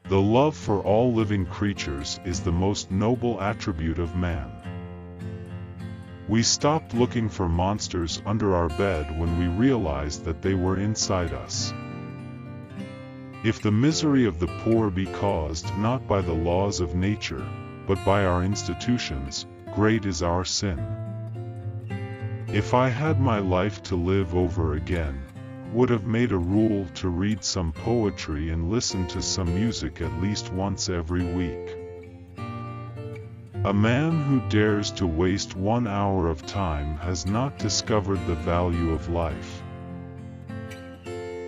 The love for all living creatures is the most noble attribute of man. We stopped looking for monsters under our bed when we realized that they were inside us. If the misery of the poor be caused not by the laws of nature, but by our institutions, great is our sin. If I had my life to live over again, would have made a rule to read some poetry and listen to some music at least once every week. A man who dares to waste 1 hour of time has not discovered the value of life.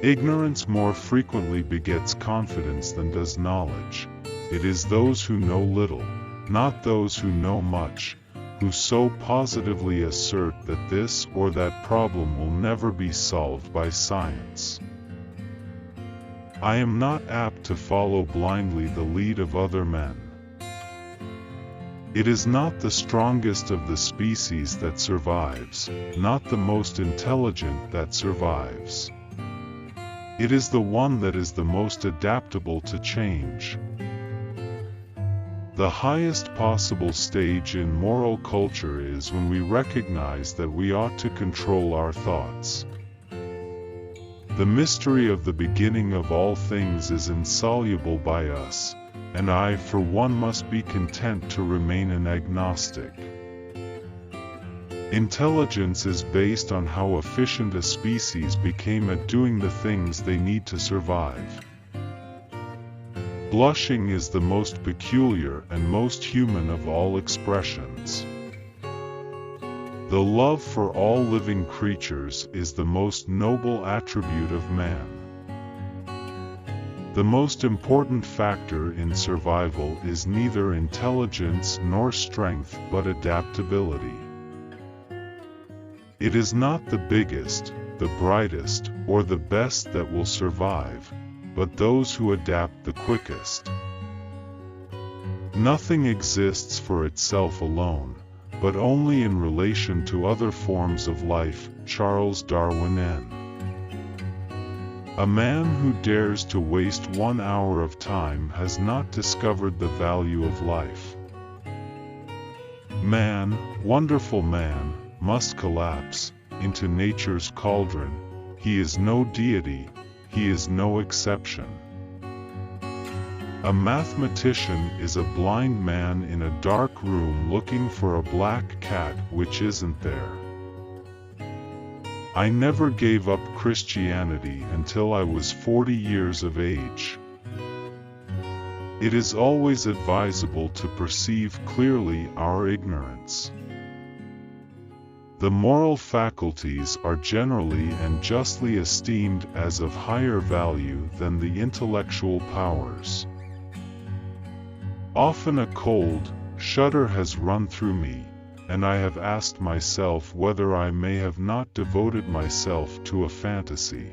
Ignorance more frequently begets confidence than does knowledge. It is those who know little, not those who know much, who so positively assert that this or that problem will never be solved by science. I am not apt to follow blindly the lead of other men. It is not the strongest of the species that survives, not the most intelligent that survives. It is the one that is the most adaptable to change. The highest possible stage in moral culture is when we recognize that we ought to control our thoughts. The mystery of the beginning of all things is insoluble by us, and I for one must be content to remain an agnostic. Intelligence is based on how efficient a species became at doing the things they need to survive. Blushing is the most peculiar and most human of all expressions. The love for all living creatures is the most noble attribute of man. The most important factor in survival is neither intelligence nor strength but adaptability. It is not the biggest, the brightest, or the best that will survive, but those who adapt the quickest. Nothing exists for itself alone, but only in relation to other forms of life. Charles Darwin N. A man who dares to waste 1 hour of time has not discovered the value of life. Man, wonderful man, must collapse into nature's cauldron. He is no deity, he is no exception. A mathematician is a blind man in a dark room looking for a black cat which isn't there. I never gave up Christianity until I was 40 years of age. It is always advisable to perceive clearly our ignorance. The moral faculties are generally and justly esteemed as of higher value than the intellectual powers. Often a cold shudder has run through me, and I have asked myself whether I may have not devoted myself to a fantasy.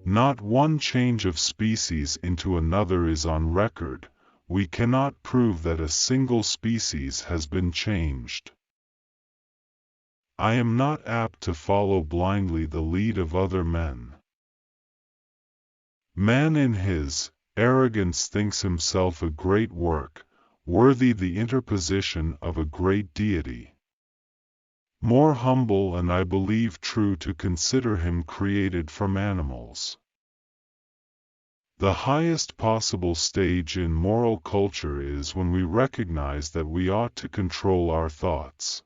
Not one change of species into another is on record. We cannot prove that a single species has been changed. I am not apt to follow blindly the lead of other men. Man in his arrogance thinks himself a great work, worthy the interposition of a great deity. More humble, and I believe true to consider him created from animals. The highest possible stage in moral culture is when we recognize that we ought to control our thoughts.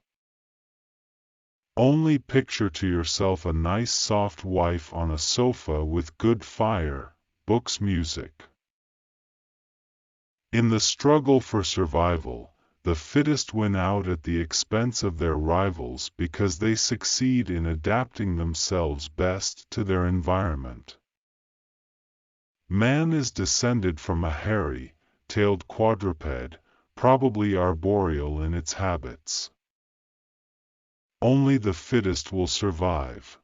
Only picture to yourself a nice soft wife on a sofa with good fire, books, music. In the struggle for survival, the fittest win out at the expense of their rivals because they succeed in adapting themselves best to their environment. Man is descended from a hairy-tailed quadruped, probably arboreal in its habits. Only the fittest will survive.